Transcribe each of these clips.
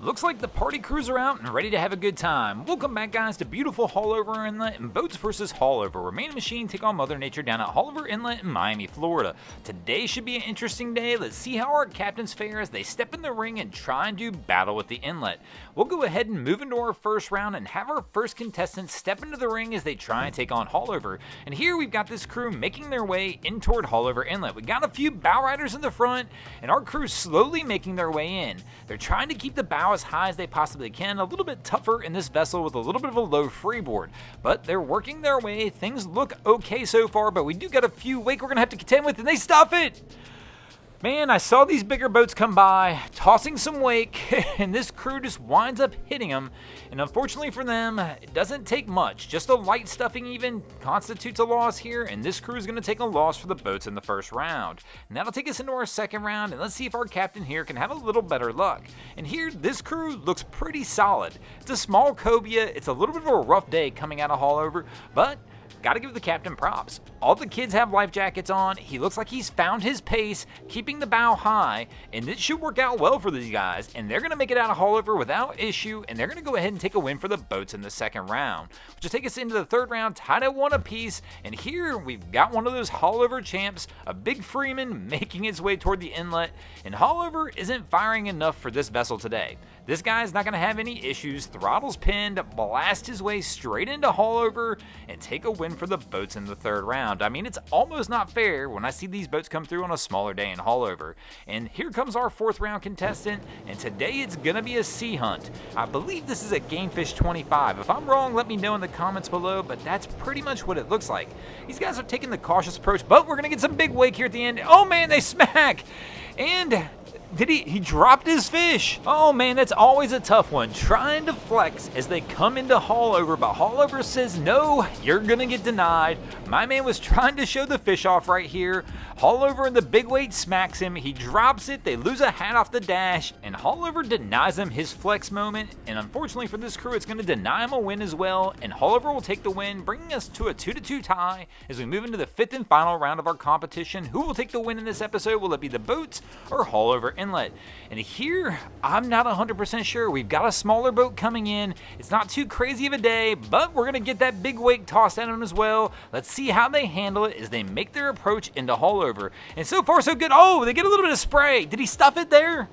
Looks like the party crews are out and ready to have a good time. Welcome back, guys, to beautiful Haulover Inlet and Boats vs. Haulover, where man and machine take on Mother Nature down at Haulover Inlet in Miami, Florida. Today should be an interesting day. Let's see how our captains fare as they step in the ring and try and do battle with the inlet. We'll go ahead and move into our first round and have our first contestants step into the ring as they try and take on Haulover. And here we've got this crew making their way in toward Haulover Inlet. We got a few bow riders in the front, and our crew slowly making their way in. They're trying to keep the bow as high as they possibly can, a little bit tougher in this vessel with a little bit of a low freeboard, but they're working their way. Things look okay so far, but we do got a few wake we're gonna have to contend with, and they stuff it. Man, I saw these bigger boats come by, tossing some wake, and this crew just winds up hitting them. And unfortunately for them, it doesn't take much. Just a light stuffing even constitutes a loss here, and this crew is going to take a loss for the boats in the first round. And that'll take us into our second round, and let's see if our captain here can have a little better luck. And here, this crew looks pretty solid. It's a small cobia. It's a little bit of a rough day coming out of Haulover, but gotta give the captain props. All the kids have life jackets on. He looks like he's found his pace, keeping the bow high, and this should work out well for these guys, and they're gonna make it out of Haulover without issue, and they're gonna go ahead and take a win for the boats in the second round, which will take us into the third round, tied at 1 apiece. And here we've got one of those Haulover champs, a big Freeman, making his way toward the inlet, and Haulover isn't firing enough for this vessel today. This guy's not going to have any issues. Throttle's pinned, blast his way straight into Haulover, and take a win for the boats in the third round. I mean, it's almost not fair when I see these boats come through on a smaller day in Haulover. And here comes our fourth round contestant, and today it's going to be a sea hunt. I believe this is a Gamefish 25. If I'm wrong, let me know in the comments below, but that's pretty much what it looks like. These guys are taking the cautious approach, but we're going to get some big wake here at the end. Oh man, they smack! And he dropped his fish. Oh man, that's always a tough one, trying to flex as they come into Haulover, but Haulover says, no, you're gonna get denied. My man was trying to show the fish off right here. Haulover in the big weight smacks him. He drops it. They lose a hat off the dash, and Haulover denies him his flex moment. And unfortunately for this crew, it's going to deny him a win as well. And Haulover will take the win, bringing us to a 2-2 tie as we move into the fifth and final round of our competition. Who will take the win in this episode? Will it be the boats or Haulover Inlet? And here, I'm not 100% sure. We've got a smaller boat coming in. It's not too crazy of a day, but we're going to get that big wake tossed at them as well. Let's see how they handle it as they make their approach into Haulover. And so far, so good. Oh, they get a little bit of spray. Did he stuff it there?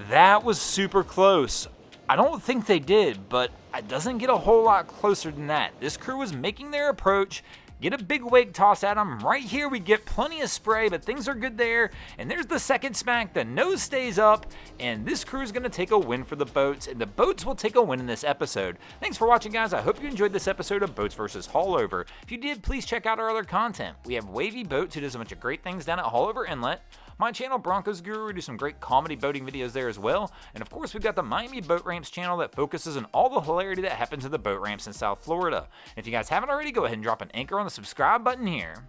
That was super close. I don't think they did, but it doesn't get a whole lot closer than that. This crew is making their approach. Get a big wake toss at them. Right here, we get plenty of spray, but things are good there. And there's the second smack. The nose stays up, and this crew is going to take a win for the boats, and the boats will take a win in this episode. Thanks for watching, guys. I hope you enjoyed this episode of Boats vs. Haulover. If you did, please check out our other content. We have Wavy Boats, who does a bunch of great things down at Haulover Inlet. My channel, Broncos Guru, we do some great comedy boating videos there as well. And of course, we've got the Miami Boat Ramps channel that focuses on all the hilarity that happens in the boat ramps in South Florida. And if you guys haven't already, go ahead and drop an anchor on the subscribe button here.